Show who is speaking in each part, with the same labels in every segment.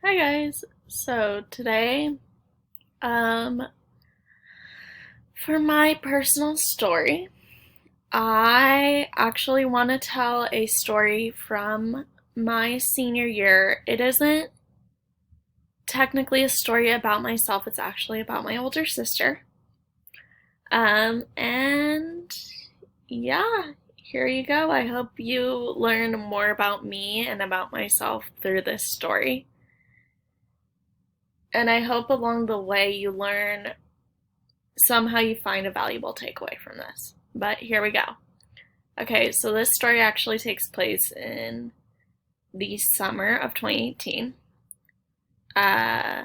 Speaker 1: Hi guys. So today, um, for my personal story, I actually want to tell a story from my senior year. It isn't technically a story about myself, it's actually about my older sister. And yeah, here you go. I hope you learn more about me and about myself through this story. And I hope along the way you learn somehow you find a valuable takeaway from this. But here we go. Okay, so this story actually takes place in the summer of 2018, uh,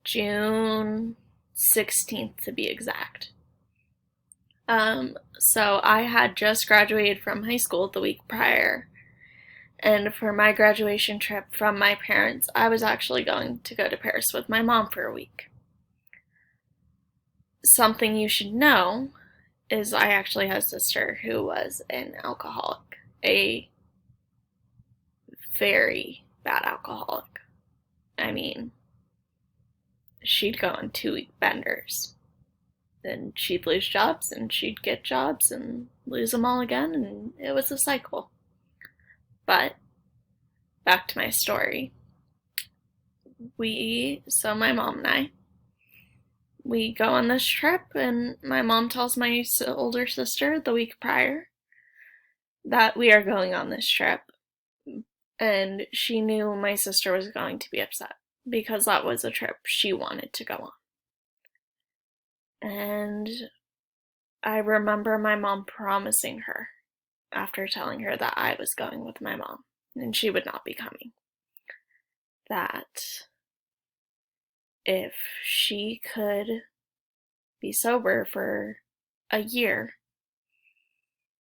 Speaker 1: June 16th to be exact. So I had just graduated from high school the week prior, and for my graduation trip from my parents, I was actually going to go to Paris with my mom for a week. Something you should know is I actually had a sister who was an alcoholic, a very bad alcoholic. I mean, she'd go on 2 week benders. Then she'd lose jobs and she'd get jobs and lose them all again, and it was a cycle. But back to my story. So my mom and I, we go on this trip, and my mom tells my older sister the week prior that we are going on this trip. And she knew my sister was going to be upset because that was a trip she wanted to go on. And I remember my mom promising her, after telling her that I was going with my mom and she would not be coming, that if she could be sober for a year,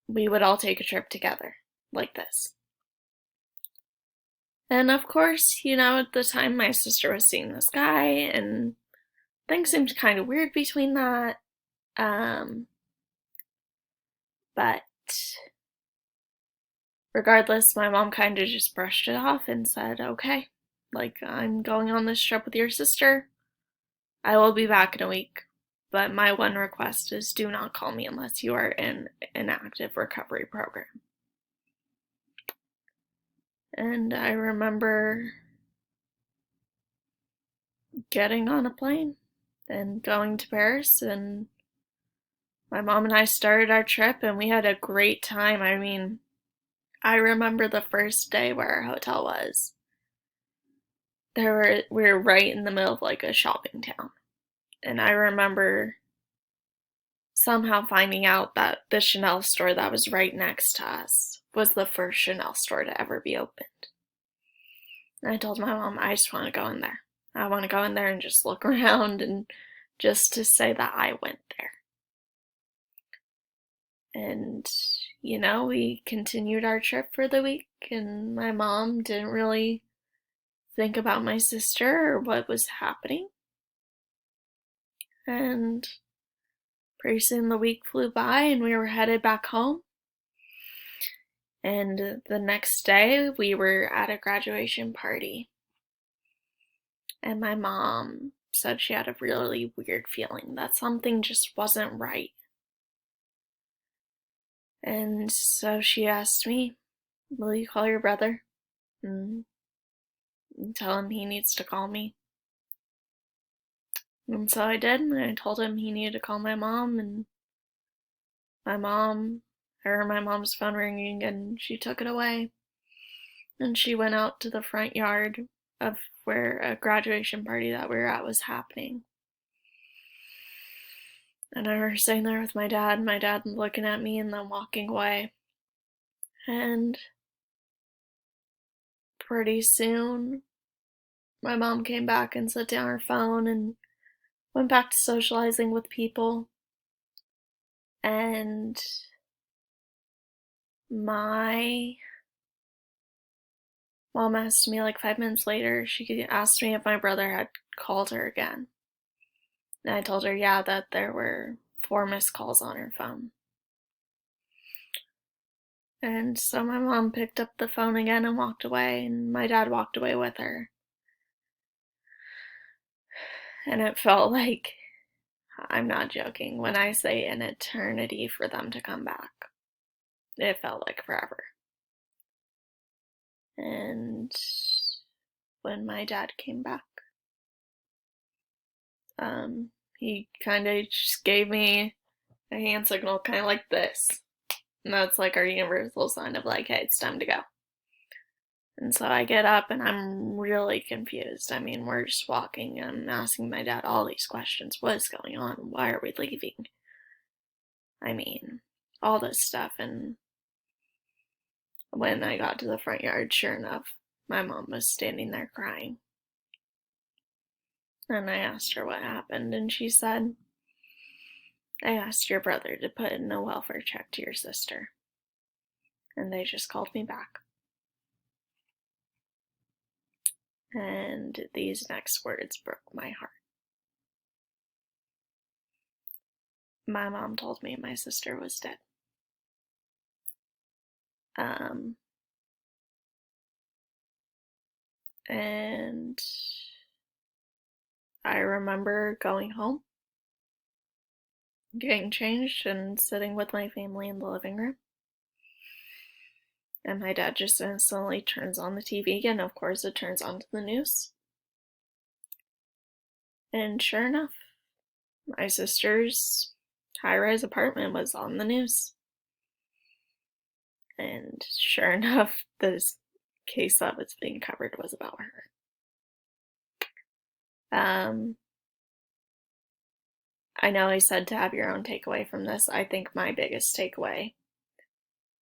Speaker 1: we would all take a trip together, like this. And of course, at the time my sister was seeing this guy, and things seemed kind of weird between that. But regardless, my mom kind of just brushed it off and said, okay, I'm going on this trip with your sister. I will be back in a week. But my one request is do not call me unless you are in an active recovery program. And I remember getting on a plane and going to Paris, and my mom and I started our trip, and we had a great time. I mean, I remember the first day where our hotel was. We were right in the middle of like a shopping town. And I remember somehow finding out that the Chanel store that was right next to us was the first Chanel store to ever be opened. And I told my mom, I just want to go in there. I want to go in there and just look around and just to say that I went there. And, we continued our trip for the week, and my mom didn't really think about my sister or what was happening. And pretty soon the week flew by, and we were headed back home. And the next day, we were at a graduation party. And my mom said she had a really weird feeling that something just wasn't right. And so she asked me, will you call your brother? And tell him he needs to call me. And so I did, and I told him he needed to call my mom, and I heard my mom's phone ringing, and she took it away. And she went out to the front yard of where a graduation party that we were at was happening. And I remember sitting there with my dad looking at me and then walking away. And pretty soon, my mom came back and set down her phone and went back to socializing with people. And my mom asked me like 5 minutes later, she asked me if my brother had called her again. And I told her, yeah, that there were 4 missed calls on her phone. And so my mom picked up the phone again and walked away, and my dad walked away with her. And it felt like, I'm not joking when I say an eternity for them to come back. It felt like forever. And when my dad came back, he kind of just gave me a hand signal, kind of like this. And that's like our universal sign of like, hey, it's time to go. And so I get up and I'm really confused. I mean, we're just walking and I'm asking my dad all these questions. What is going on? Why are we leaving? I mean, all this stuff. And when I got to the front yard, sure enough, my mom was standing there crying. And I asked her what happened, and she said, I asked your brother to put in a welfare check to your sister. And they just called me back. And these next words broke my heart. My mom told me my sister was dead. And I remember going home, getting changed, and sitting with my family in the living room. And my dad just instantly turns on the TV, and of course it turns on to the news. And sure enough, my sister's high-rise apartment was on the news. And sure enough, this case that was being covered was about her. I know I said to have your own takeaway from this. I think my biggest takeaway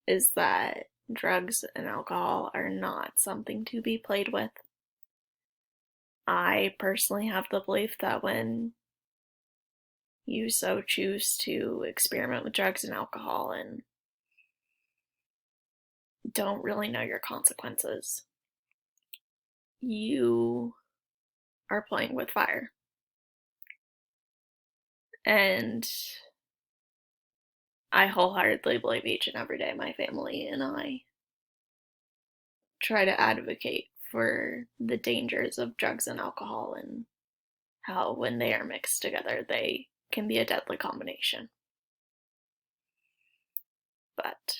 Speaker 1: is that drugs and alcohol are not something to be played with. I personally have the belief that when you so choose to experiment with drugs and alcohol and don't really know your consequences, you are playing with fire. And I wholeheartedly believe each and every day my family and I try to advocate for the dangers of drugs and alcohol and how when they are mixed together they can be a deadly combination. But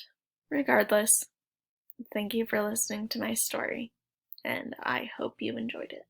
Speaker 1: regardless, thank you for listening to my story, and I hope you enjoyed it.